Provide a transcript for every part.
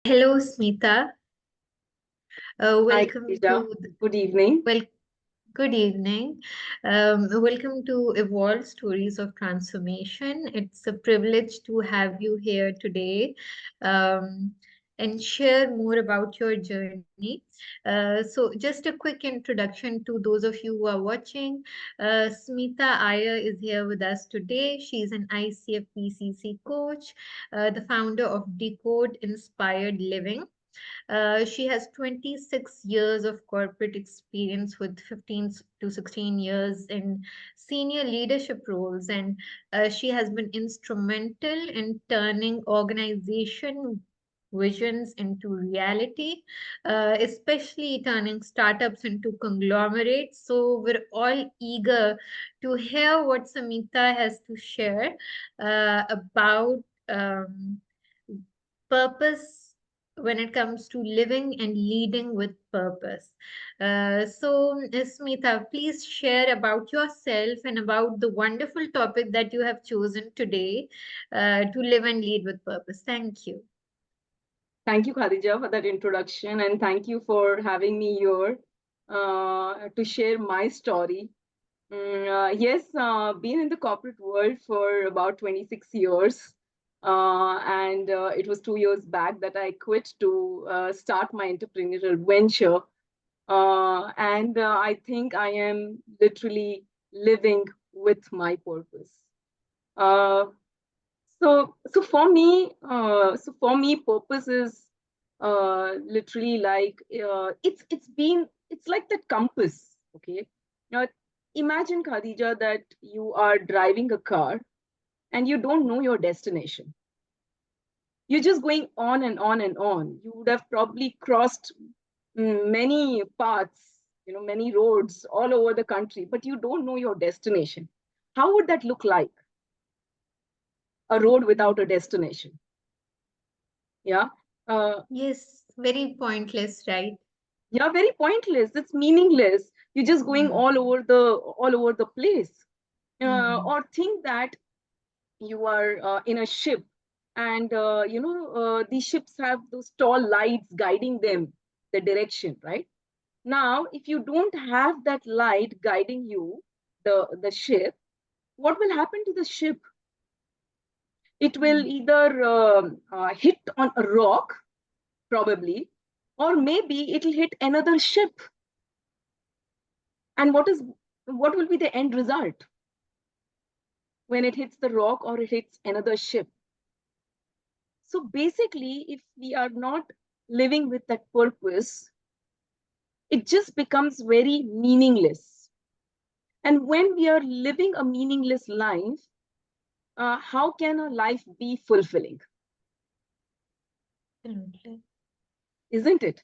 Hello, Smitha. Hi, Welcome Khadija. to Good evening. well, good evening. Welcome to Evolve Stories of Transformation. It's a privilege to have you here today, um, and share more about your journey. So, just a quick introduction to those of you who are watching. Smitha Iyer is here with us today. She's an ICF PCC coach, the founder of DCODE Inspired Living. She has 26 years of corporate experience with 15 to 16 years in senior leadership roles, and she has been instrumental in turning organization visions into reality, especially turning startups into conglomerates. So we're all eager to hear what Samita has to share about purpose when it comes to living and leading with purpose. Smita, please share about yourself and about the wonderful topic that you have chosen today to live and lead with purpose. Thank you. Thank you, Khadija, for that introduction, and thank you for having me here to share my story. Yes, been in the corporate world for about 26 years, and it was 2 years back that I quit to start my entrepreneurial venture. And I think I am literally living with my purpose. Uh, so for me, purpose is literally like it's like that compass. Okay, now imagine, Khadija, that you are driving a car and you don't know your destination. You're just going on and on and on. You would have probably crossed many paths, many roads all over the country, but you don't know your destination. How would that look like? A road without a destination. Yeah. Uh, Yes, very pointless, right? yeah, very pointless. It's meaningless. You're just going Hmm. all over the place. Hmm. Or think that you are in a ship, and these ships have those tall lights guiding them the direction, right? Now, if you don't have that light guiding you, the ship, what will happen to the ship? It will Hmm. either hit on a rock, probably, or maybe it'll hit another ship. And what will be the end result when it hits the rock or it hits another ship? So basically, if we are not living with that purpose, it just becomes very meaningless. And when we are living a meaningless life, how can a life be fulfilling? Absolutely. Isn't it?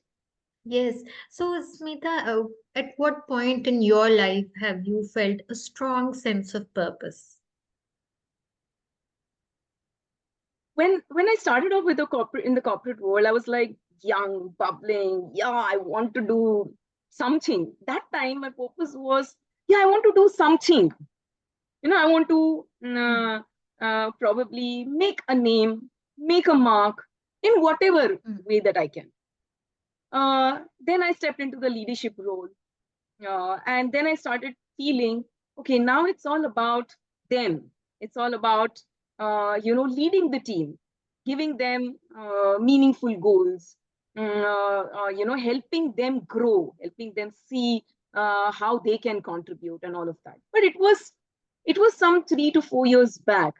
Yes. So, Smita, at what point in your life have you felt a strong sense of purpose? When I started off with the corporate in the corporate world, I was like young, bubbling. Yeah, I want to do something. That time, my purpose was, yeah, I want to do something. I want to probably make a name, make a mark in whatever Hmm. way that I can. Then I stepped into the leadership role, and then I started feeling, okay, now it's all about them. It's all about leading the team, giving them meaningful goals, helping them grow, helping them see how they can contribute and all of that. But it was some 3 to 4 years back.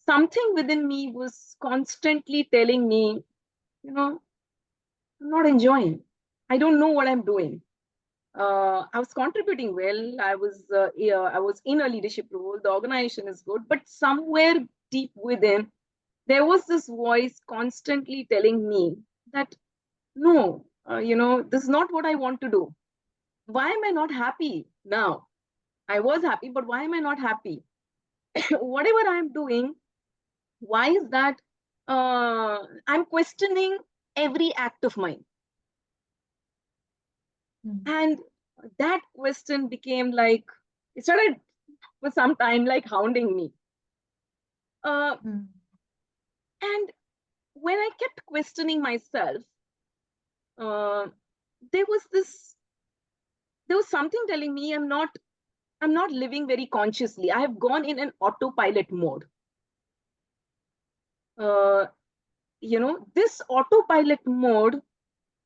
Something within me was constantly telling me, I'm not enjoying. I don't know what I'm doing. I was contributing well. I was in a leadership role. The organization is good, but somewhere deep within, there was this voice constantly telling me that no, this is not what I want to do. Why am I not happy now? I was happy, but why am I not happy? Whatever I'm doing, why is that? I'm questioning every act of mine, Hmm. and that question became like it started for some time like hounding me. Uh, Hmm. and when I kept questioning myself, there was something telling me I'm not living very consciously. I have gone in an autopilot mode. This autopilot mode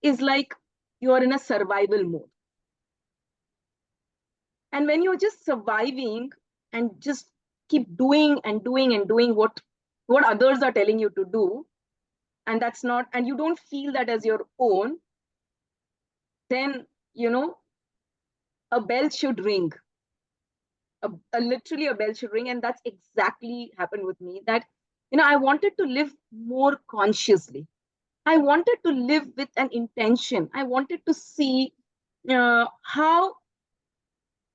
is like you are in a survival mode. And when you're just surviving and just keep doing and doing and doing what others are telling you to do, and that's not, and you don't feel that as your own, then a bell should ring. Literally a bell should ring, and that's exactly happened with me. That I wanted to live more consciously. I wanted to live with an intention. I wanted to see how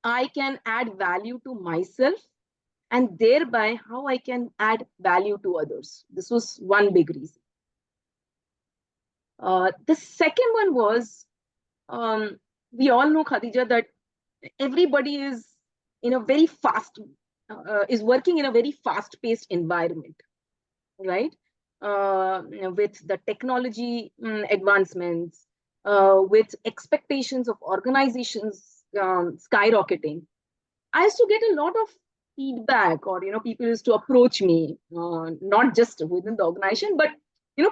I can add value to myself, and thereby how I can add value to others. This was one big reason. The second one was, we all know, Khadija, that everybody is in a very fast, is working in a very fast-paced environment, right? With the technology advancements, with expectations of organizations skyrocketing. I used to get a lot of feedback, or people used to approach me, not just within the organization, but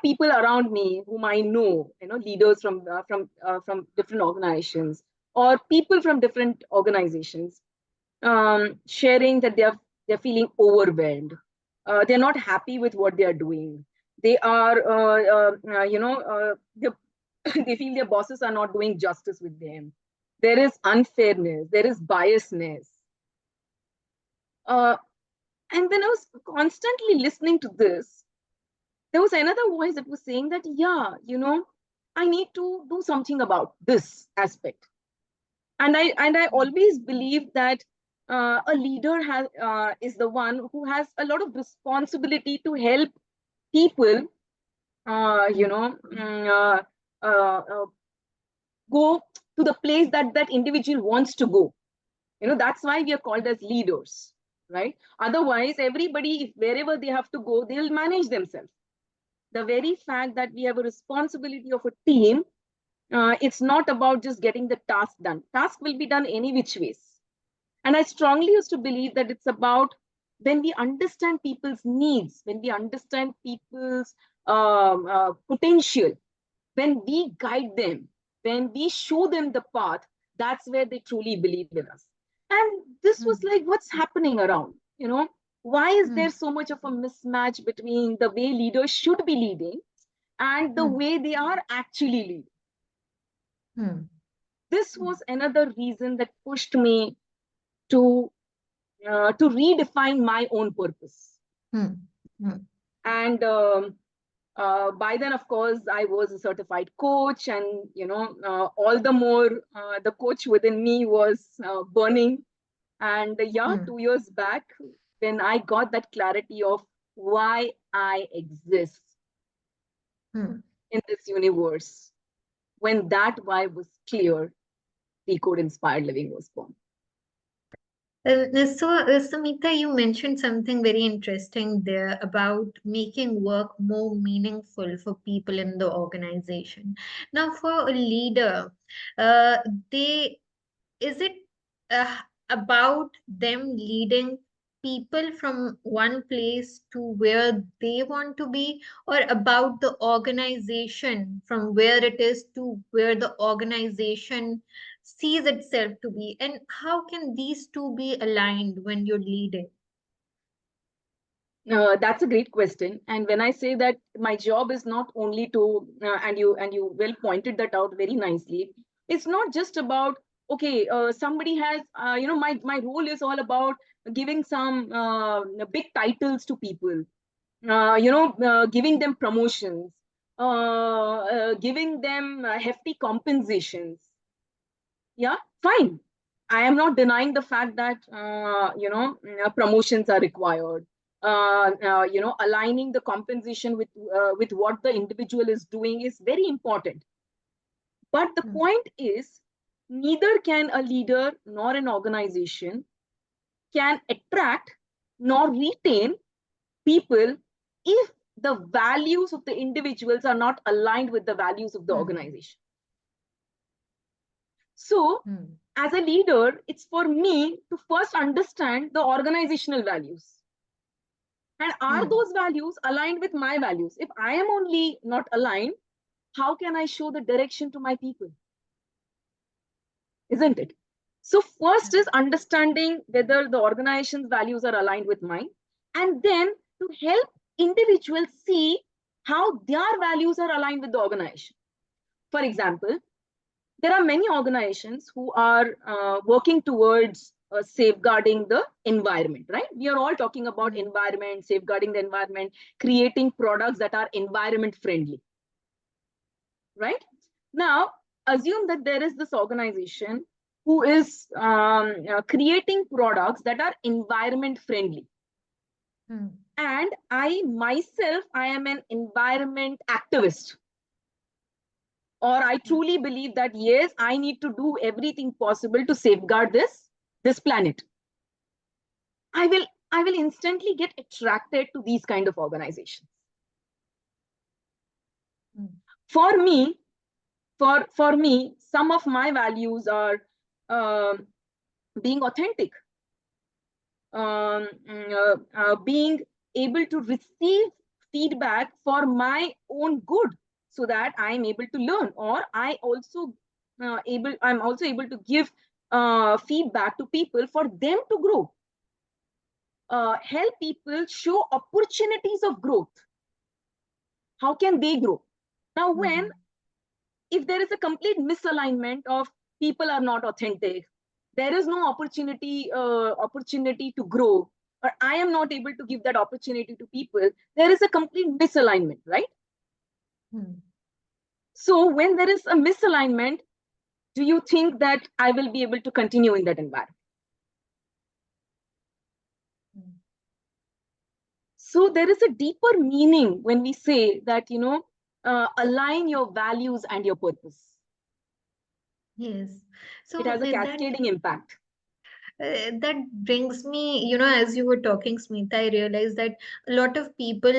people around me whom I know, leaders from different organizations, or people from different organizations, sharing that they're feeling overwhelmed. They're not happy with what they are doing. They are, they feel their bosses are not doing justice with them. There is unfairness. There is biasness. Uh, and when I was constantly listening to this, there was another voice that was saying that, yeah, I need to do something about this aspect. And I always believe that a leader is the one who has a lot of responsibility to help people, go to the place that that individual wants to go. That's why we are called as leaders, right? Otherwise, everybody, if wherever they have to go, they'll manage themselves. The very fact that we have a responsibility of a team, it's not about just getting the task done. Task will be done any which ways. And I strongly used to believe that it's about, when we understand people's needs, when we understand people's potential, when we guide them, when we show them the path, that's where they truly believe in us. And this was like, what's happening around? Why is there so much of a mismatch between the way leaders should be leading and the way they are actually leading? This was another reason that pushed me to redefine my own purpose. And by then, of course, I was a certified coach, and all the more the coach within me was burning. And 2 years back, when I got that clarity of why I exist in this universe, when that why was clear, DCODE Inspired Living was born. Smitha, you mentioned something very interesting there about making work more meaningful for people in the organization. Now, for a leader, uh, they is it uh, about them leading people from one place to where they want to be, or about the organization from where it is to where the organization sees itself to be? And how can these two be aligned when you're leading? That's a great question. And when I say that my job is not only to, and you well pointed that out very nicely, it's not just about, okay, somebody has, my role is all about giving some big titles to people, giving them promotions, giving them hefty compensations. Yeah, fine. I am not denying the fact that promotions are required. Aligning the compensation with what the individual is doing is very important. But the point is, neither can a leader nor an organization can attract nor retain people if the values of the individuals are not aligned with the values of the organization. So as a leader, it's for me to first understand the organizational values. And are those values aligned with my values? If I am only not aligned, how can I show the direction to my people? Isn't it? So first is understanding whether the organization's values are aligned with mine, and then to help individuals see how their values are aligned with the organization. For example, there are many organizations who are working towards safeguarding the environment, right? We are all talking about environment, safeguarding the environment, creating products that are environment friendly, right? Now, assume that there is this organization who is creating products that are environment friendly. And I myself, I am an environment activist. Or I truly believe that, yes, I need to do everything possible to safeguard this planet. I will instantly get attracted to these kind of organizations. For me, some of my values are being authentic, being able to receive feedback for my own good, so that I'm able to learn, or I'm also able to give feedback to people for them to grow. Help people show opportunities of growth. How can they grow? Now, if there is a complete misalignment of people are not authentic, there is no opportunity to grow, or I am not able to give that opportunity to people, there is a complete misalignment, right? So when there is a misalignment, do you think that I will be able to continue in that environment? So there is a deeper meaning when we say that, align your values and your purpose. Yes. So it has a cascading impact. That brings me, as you were talking, Smitha, I realized that a lot of people,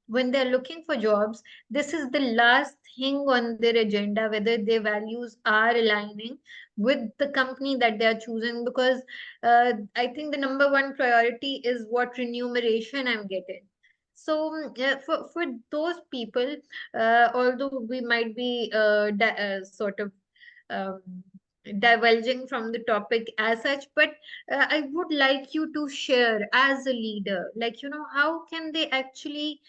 when they're looking for jobs, this is the last thing on their agenda, whether their values are aligning with the company that they are choosing, because I think the number one priority is what remuneration I'm getting. So for those people, although we might be sort of um, divulging from the topic as such, but I would like you to share as a leader, like, how can they actually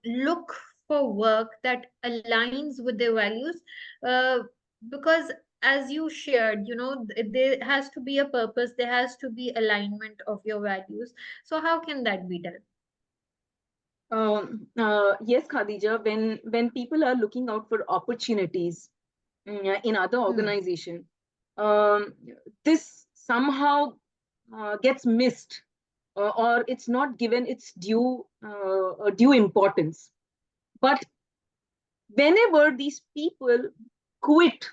look for work that aligns with their values? Because as you shared, there has to be a purpose, there has to be alignment of your values. So how can that be done? Yes, Khadija, when people are looking out for opportunities in other organizations, this somehow gets missed, or it's not given its due importance. But whenever these people quit,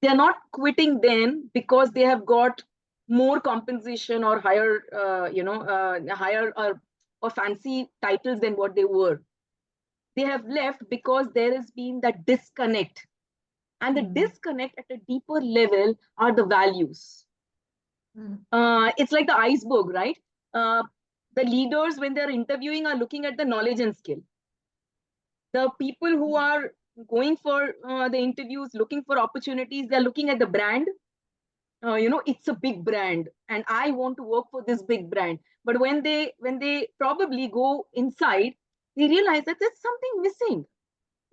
they're not quitting then because they have got more compensation or higher, higher or fancy titles than what they were. They have left because there has been that disconnect. And the disconnect at a deeper level are the values. It's like the iceberg, right? The leaders, when they're interviewing, are looking at the knowledge and skill. The people who are going for the interviews, looking for opportunities, they're looking at the brand. It's a big brand and I want to work for this big brand. But when they probably go inside, they realize that there's something missing.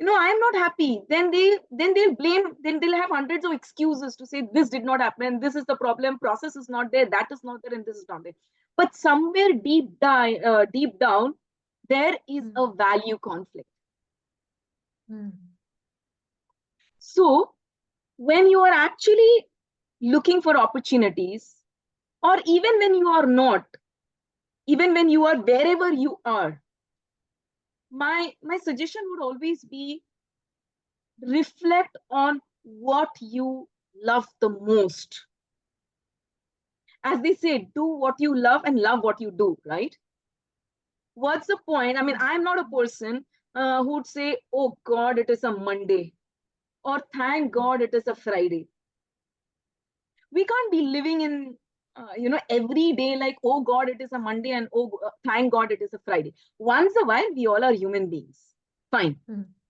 I'm not happy. Then they'll blame, then they'll have hundreds of excuses to say this did not happen, this is the problem, process is not there, that is not there, and this is not there. But somewhere deep down, there is a value conflict. So when you are actually looking for opportunities, or even when you are not, even when you are wherever you are, my suggestion would always be reflect on what you love the most. As they say, do what you love and love what you do, right? What's the point? I mean, I'm not a person who would say, oh God, it is a Monday, or thank God it is a Friday. We can't be living in, every day like, oh God, it is a Monday, and thank God it is a Friday. Once a while, we all are human beings. Fine.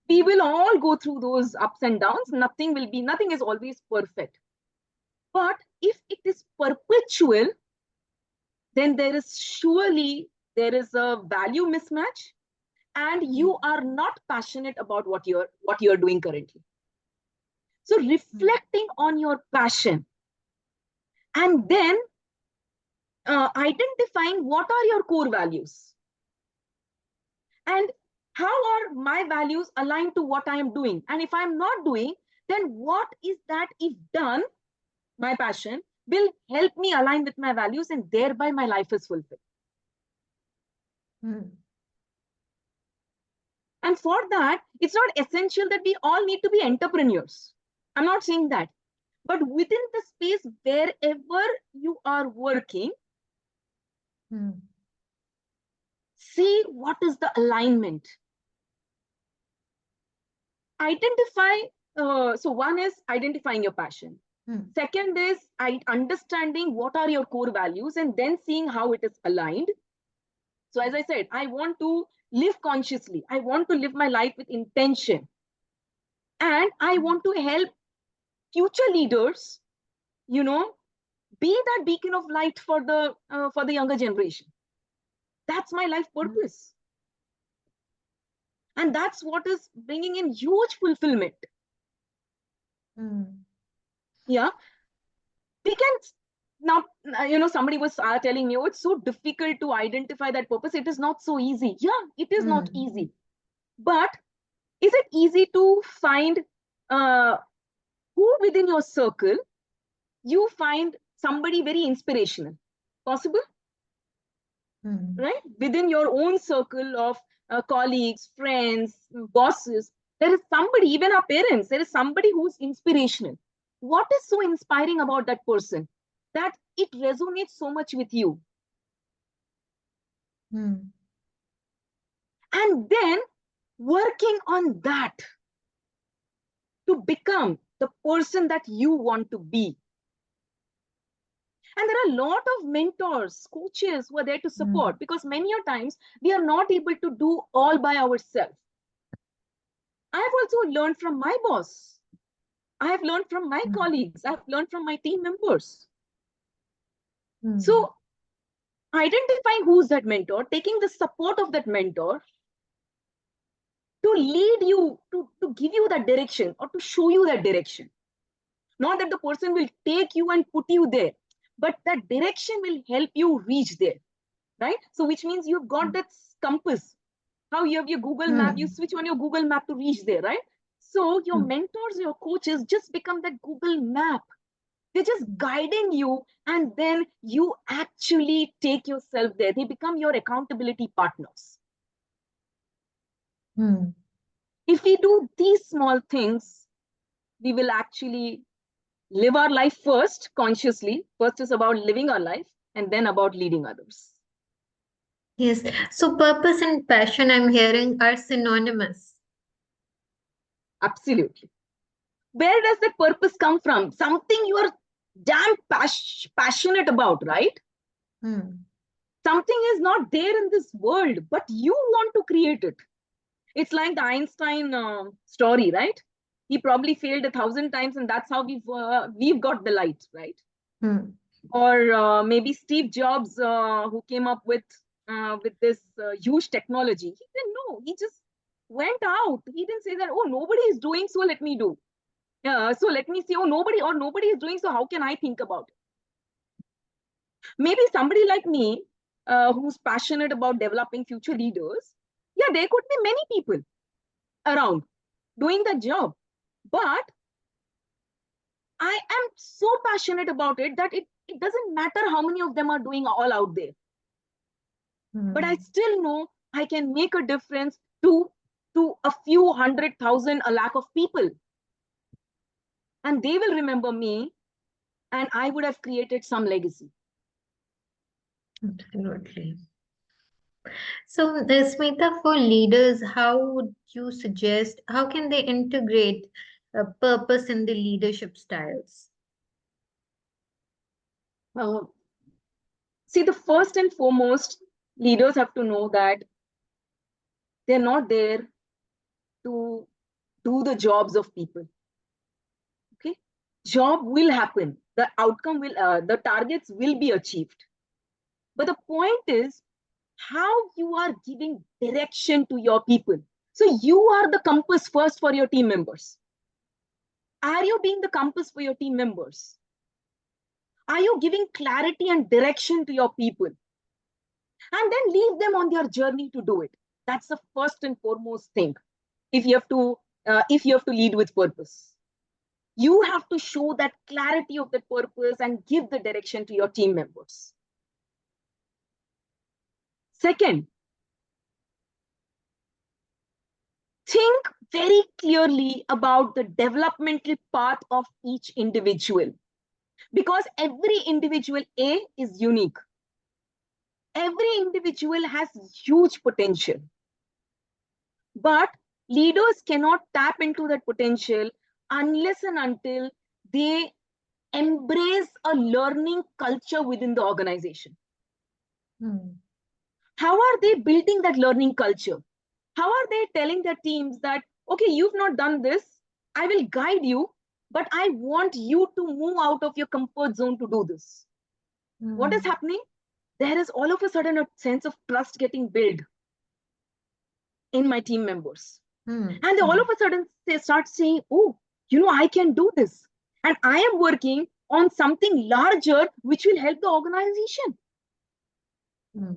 We will all go through those ups and downs. Nothing is always perfect. But if it is perpetual, then there is a value mismatch, and you are not passionate about what you're doing currently. So reflecting on your passion, and then identifying what are your core values, and how are my values aligned to what I am doing. And if I'm not doing, then what is that, if done, my passion will help me align with my values, and thereby my life is fulfilled. And for that, it's not essential that we all need to be entrepreneurs. I'm not saying that. But within the space wherever you are working, see what is the alignment. Identify. So one is identifying your passion. Second is understanding what are your core values, and then seeing how it is aligned. So as I said, I want to live consciously. I want to live my life with intention. And I want to help future leaders, be that beacon of light for the younger generation. That's my life purpose. And that's what is bringing in huge fulfillment. Yeah. We can now, somebody was telling me, oh, it's so difficult to identify that purpose. It is not so easy. Yeah, it is not easy. But is it easy to find who within your circle you find somebody very inspirational? Possible? Right? Within your own circle of colleagues, friends, bosses, there is somebody, even our parents, there is somebody who's inspirational. What is so inspiring about that person that it resonates so much with you? And then working on that to become the person that you want to be. And there are a lot of mentors, coaches who are there to support, because many a times we are not able to do all by ourselves. I have also learned from my boss. I have learned from my colleagues. I have learned from my team members. So identifying who's that mentor, taking the support of that mentor to lead you, to give you that direction or to show you that direction. Not that the person will take you and put you there, but that direction will help you reach there, right? So which means you've got that compass. How you have your Google map, you switch on your Google map to reach there, right? So your mentors, your coaches just become that Google map. They're just guiding you, and then you actually take yourself there. They become your accountability partners. If we do these small things, we will actually live our life first consciously. First is about living our life, and then about leading others. Yes. So purpose and passion, I'm hearing, are synonymous. Absolutely. Where does that purpose come from? Something you are damn passionate about, right? Something is not there in this world, but you want to create it. It's like the Einstein story, right? He probably failed 1,000 times, and that's how we've got the light, right? Or maybe Steve Jobs, who came up with this huge technology. He didn't know. He just went out. He didn't say that, oh, nobody is doing, so let me do. So let me see, oh, nobody is doing, so how can I think about it? Maybe somebody like me, who's passionate about developing future leaders, yeah, there could be many people around doing that job. But I am so passionate about it that it doesn't matter how many of them are doing all out there. But I still know I can make a difference to a few 100,000, a lakh of people. And they will remember me, and I would have created some legacy. Absolutely. So, Smita, for leaders, how would you suggest, how can they integrate purpose in the leadership styles? Uh, See, the first and foremost, leaders have to know that they're not there to do the jobs of people. Okay, job will happen. The outcome will, the targets will be achieved. But the point is how you are giving direction to your people. So you are the compass first for your team members. Are you being the compass for your team members? Are you giving clarity and direction to your people? And then leave them on their journey to do it. That's the first and foremost thing. If you have to, if you have to lead with purpose, you have to show that clarity of that purpose and give the direction to your team members. Second, think very clearly about the developmental path of each individual, because every individual is unique. Every individual has huge potential, but leaders cannot tap into that potential unless and until they embrace a learning culture within the organization. Hmm. How are they building that learning culture? How are they telling their teams that, okay, you've not done this, I will guide you, but I want you to move out of your comfort zone to do this? What is Hmm. happening? There is all of a sudden a sense of trust getting built in my team members. Hmm. And they all of a sudden they start saying, oh, I can do this. And I am working on something larger which will help the organization. Hmm.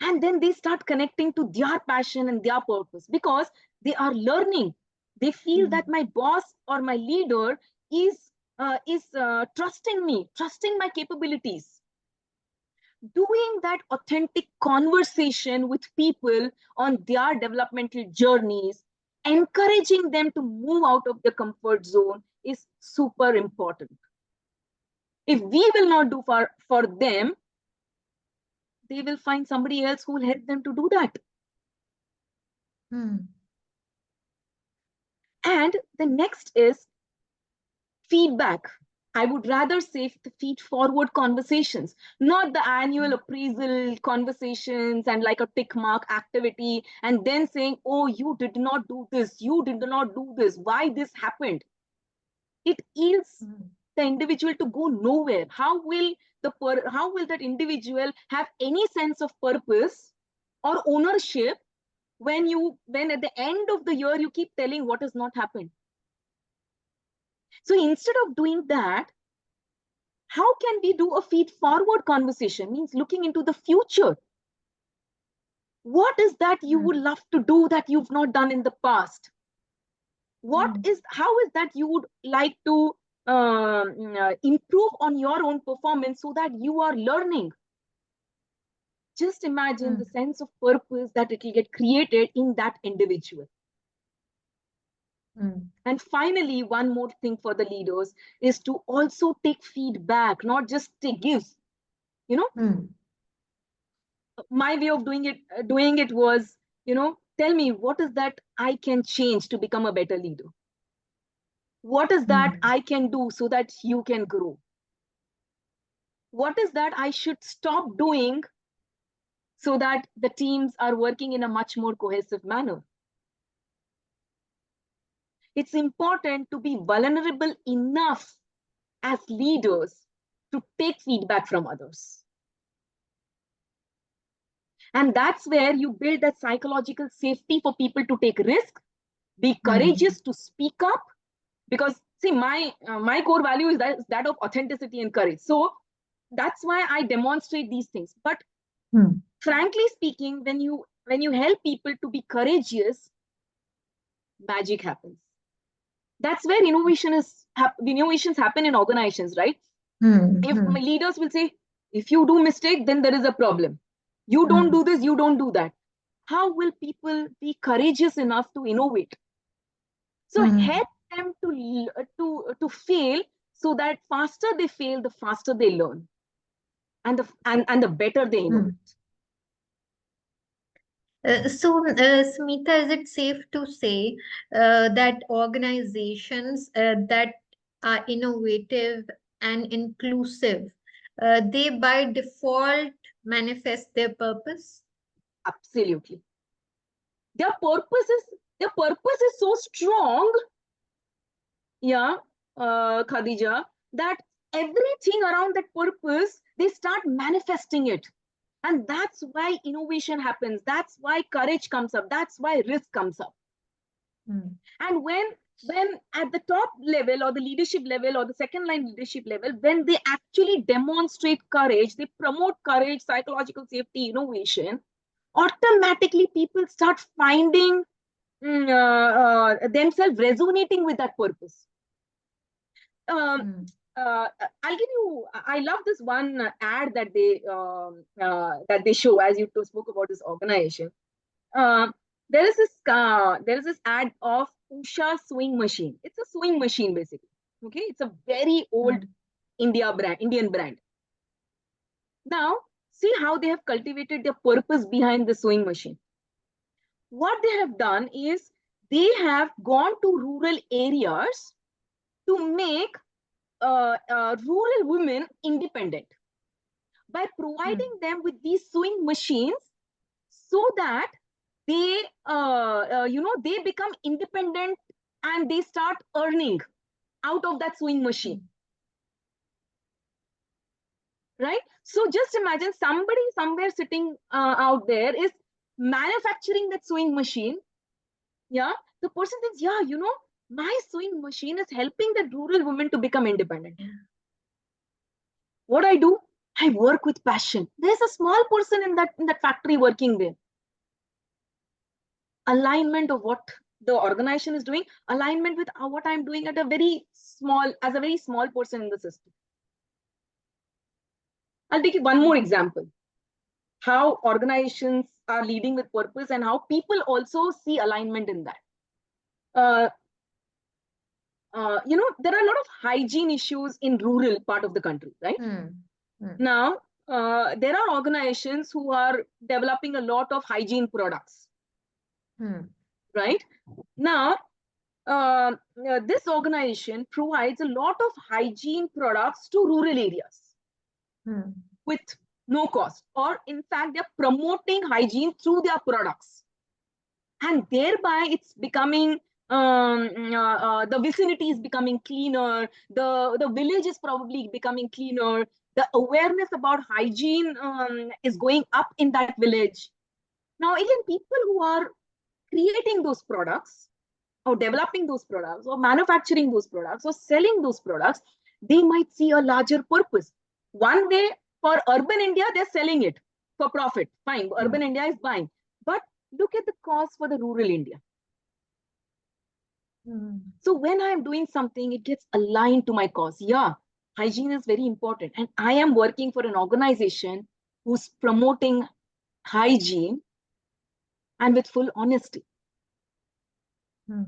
And then they start connecting to their passion and their purpose because they are learning. They feel Hmm. that my boss or my leader is trusting me, trusting my capabilities. Doing that authentic conversation with people on their developmental journeys, encouraging them to move out of their comfort zone is super important. If we will not do for them, they will find somebody else who will help them to do that. Hmm. And the next is feedback. I would rather say the feed forward conversations, not the annual appraisal conversations and like a tick mark activity, and then saying, oh, you did not do this, you did not do this, why this happened. It yields Hmm. the individual to go nowhere. How will that individual have any sense of purpose or ownership when at the end of the year you keep telling what has not happened? So instead of doing that, how can we do a feed forward conversation? Means looking into the future. What is that you would Hmm. love to do that you've not done in the past? Hmm. How is that you would like to improve on your own performance so that you are learning? Just imagine Hmm. the sense of purpose that it will get created in that individual. Hmm. And finally, one more thing for the leaders is to also take feedback, not just take gives. You know, Hmm. my way of doing it was, tell me what is that I can change to become a better leader. What is that Hmm. I can do so that you can grow? What is that I should stop doing so that the teams are working in a much more cohesive manner? It's important to be vulnerable enough as leaders to take feedback from others. And that's where you build that psychological safety for people to take risk, be Hmm. courageous to speak up, because see, my core value is that of authenticity and courage. So that's why I demonstrate these things. But Hmm. frankly speaking, when you help people to be courageous, magic happens. That's where innovations happen in organizations, right? Hmm. If Hmm. my leaders will say, if you do mistake, then there is a problem, you don't Hmm. do this, you don't do that, how will people be courageous enough to innovate? So Hmm. help them to fail, so that faster they fail, the faster they learn, and the better they Hmm. innovate. Smitha, is it safe to say that organizations that are innovative and inclusive, they by default manifest their purpose? Absolutely. Their purpose is so strong, yeah, Khadija, that everything around that purpose, they start manifesting it. And that's why innovation happens. That's why courage comes up. That's why risk comes up. Hmm. And when at the top level or the leadership level or the second line leadership level, when they actually demonstrate courage, they promote courage, psychological safety, innovation, automatically people start finding themselves resonating with that purpose. um, Hmm. I'll give you. I love this one ad that they show, as you spoke about this organization. Uh, there is this ad of Usha sewing machine. It's a sewing machine basically. Okay, it's a very old Hmm. Indian brand. Now, see how they have cultivated their purpose behind the sewing machine. What they have done is they have gone to rural areas to make rural women independent by Hmm. providing them with these sewing machines so that they they become independent and they start earning out of that sewing machine, Hmm. right? So just imagine somebody somewhere sitting out there is manufacturing that sewing machine. Yeah, the person thinks, yeah, my sewing machine is helping that rural woman to become independent. Yeah. What I do, I work with passion. There's a small person in that factory working there. Alignment of what the organization is doing, alignment with what I'm doing at a very small, as a very small person in the system. I'll take one more example. How organizations are leading with purpose and how people also see alignment in that. Uh, there are a lot of hygiene issues in rural part of the country, right? Hmm. Hmm. Now, there are organizations who are developing a lot of hygiene products, Hmm. right? Now, this organization provides a lot of hygiene products to rural areas Hmm. with no cost, or in fact, they're promoting hygiene through their products, and thereby it's becoming the vicinity is becoming cleaner, the village is probably becoming cleaner, the awareness about hygiene is going up in that village. Now, again, people who are creating those products or developing those products or manufacturing those products or selling those products, they might see a larger purpose. One way, for urban India, they're selling it for profit. Fine, urban Hmm. India is buying. But look at the cost for the rural India. Hmm. So when I'm doing something, it gets aligned to my cause. Yeah, hygiene is very important. And I am working for an organization who's promoting hygiene and with full honesty. Hmm.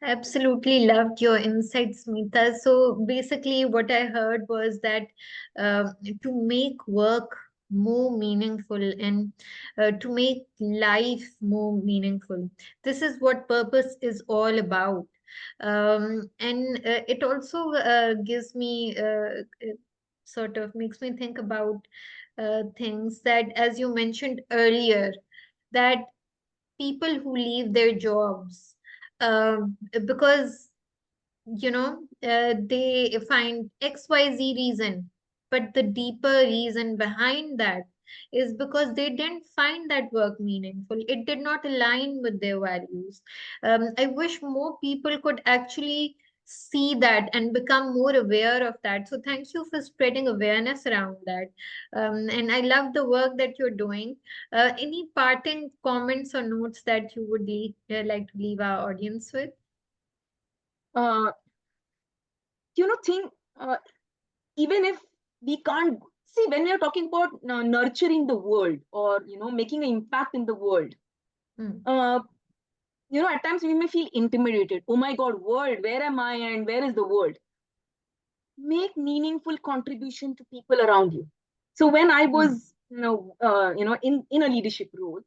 Absolutely loved your insights, Smita. So basically, what I heard was that to make work more meaningful and to make life more meaningful, this is what purpose is all about. And it also gives me sort of makes me think about things that, as you mentioned earlier, that people who leave their jobs because they find xyz reason, but the deeper reason behind that is because they didn't find that work meaningful. It did not align with their values. I wish more people could actually see that and become more aware of that. So thank you for spreading awareness around that. And I love the work that you're doing. Any parting comments or notes that you would like to leave our audience with? Uh, think even if we can't see, when we are talking about nurturing the world or making an impact in the world, Hmm. uh, at times we may feel intimidated. Oh my god, world, where am I and where is the world? Make meaningful contribution to people around you. So when I was Hmm. in a leadership role,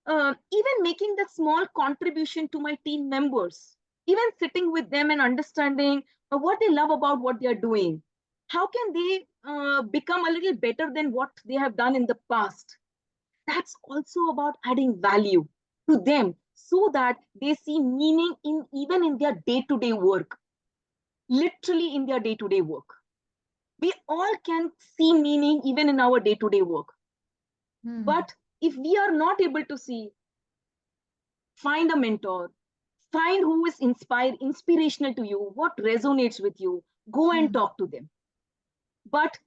even making that small contribution to my team members, even sitting with them and understanding what they love about what they are doing, how can they become a little better than what they have done in the past. That's also about adding value to them so that they see meaning in even in their day-to-day work, literally in their day-to-day work. We all can see meaning even in our day-to-day work. But if we are not able to see, find a mentor, find who is inspirational to you, what resonates with you, go and talk to them. But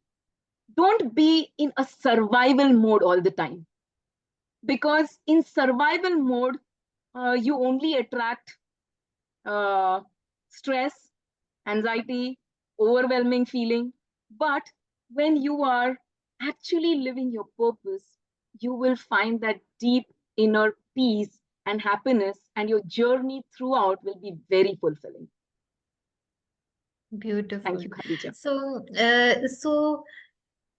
don't be in a survival mode all the time, because in survival mode you only attract uh, stress, anxiety, overwhelming feeling. But when you are actually living your purpose, you will find that deep inner peace and happiness, and your journey throughout will be very fulfilling. Beautiful. Thank you, Khadija. So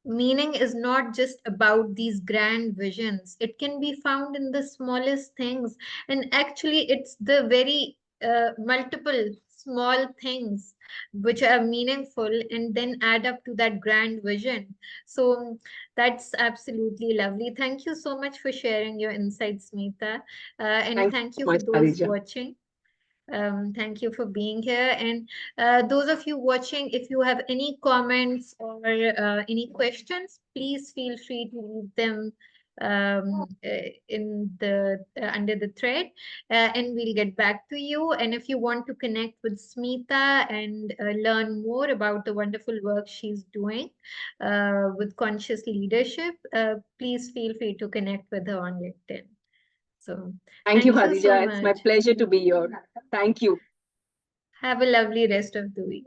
meaning is not just about these grand visions. It can be found in the smallest things. And actually, it's the very multiple small things which are meaningful and then add up to that grand vision. So that's absolutely lovely. Thank you so much for sharing your insights, Smita. And Thank you thank so you for much, those Khadija. watching. Thank you for being here. And those of you watching, if you have any comments or any questions, please feel free to leave them in the under the thread, and we'll get back to you. And if you want to connect with Smita and learn more about the wonderful work she's doing with conscious leadership, please feel free to connect with her on LinkedIn. So, Thank you, thank you so Khadija. It's my much. pleasure to be here. Thank you. Have a lovely rest of the week.